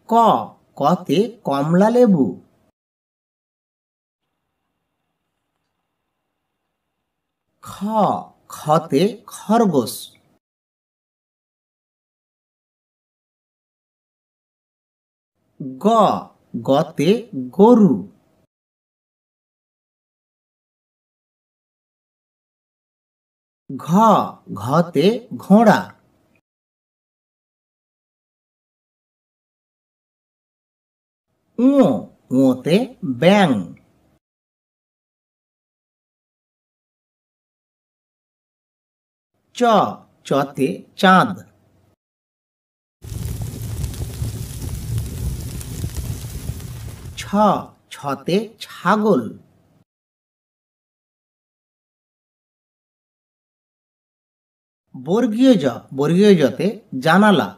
ক কতে কমলা লেবু। খ খতে খরগোশ। গ গতে গরু। ঘ ঘতে ঘোড়া। ঙ ঙতে ব্যাঙ। চ চতে চাঁদ। ছ ছতে ছাগল। বর্গীয় জতে জানালা।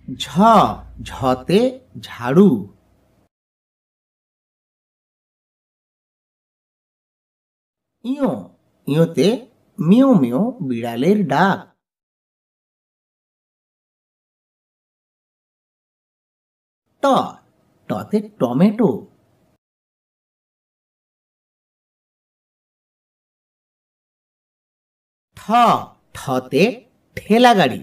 ঝ ঝতে ঝাড়ু। ইয় ইয়তে মিউ মিউ বিড়ালের ডাক। ট টতে টমেটো। ঠ ঠতে ঠেলা গাড়ি।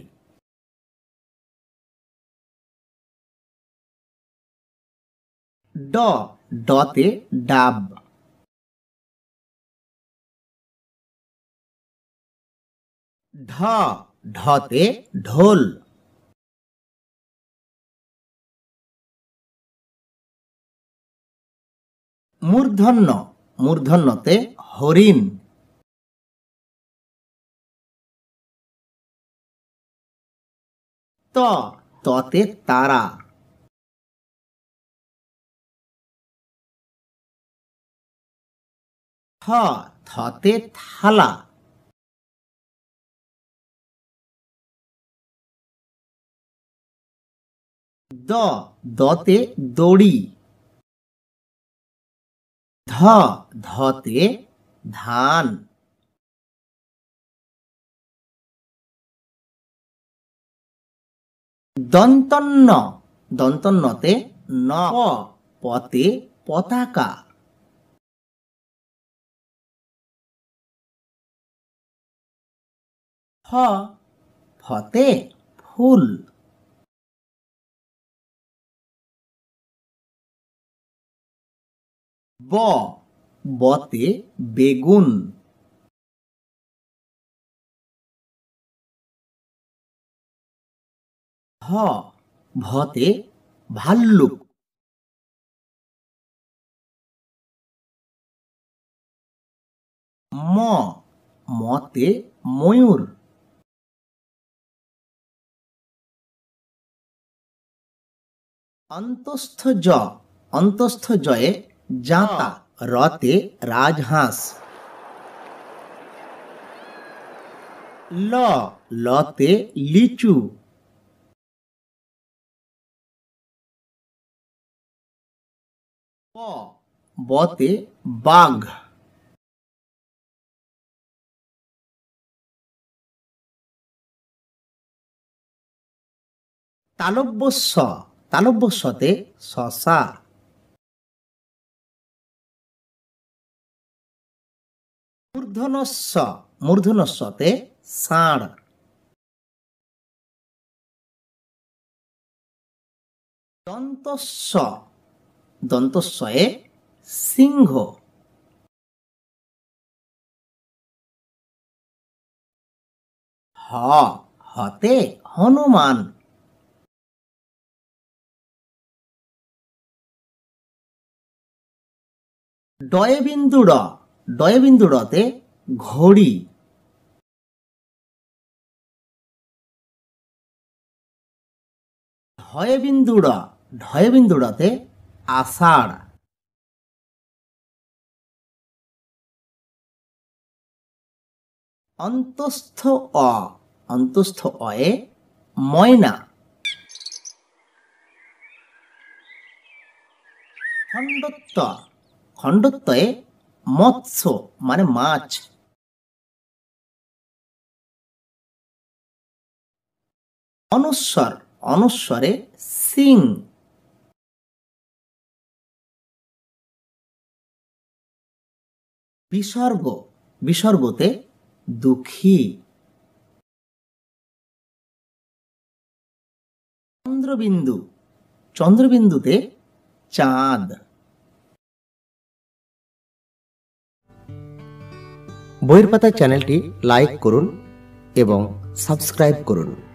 ড ডতে ডাব। ঢ ঢতে ঢোল। মূর্ধন্যতে হরিণ। ত ততে তারা। থ থতে থালা। দ দতে দড়ি। ধ ধতে ধান। দন্তন্যতে ন। পতে পতাকা। ফ ফতে ফুল। ব বতে বেগুন। ভ ভতে ভাল্লুক। ম মতে ময়ূর। অন্তস্থ জয়ে জাঁতা। রতে রাজহাঁস। লতে লিচু। বতে বাঘ। তালব্যস্বতে শশা। মূর্ধন্যস্বতে ষাঁড়। দন্তস্বয়ে সিংহ। হতে হনুমান। ডয়ে রতে ঘড়ি। ঢয়ে রতে আষাঢ়। অন্তস্থ অয়ে ময়না। খণ্ডত্বয়ে মৎস্য মানে মাছ। অনুস্বর অনুস্বরে সিং। বিসর্গ বিসর্গতে দুঃখী। চন্দ্রবিন্দু চন্দ্রবিন্দুতে চাঁদ। বইয়ের পাতা চ্যানেলটি লাইক করুন এবং সাবস্ক্রাইব করুন।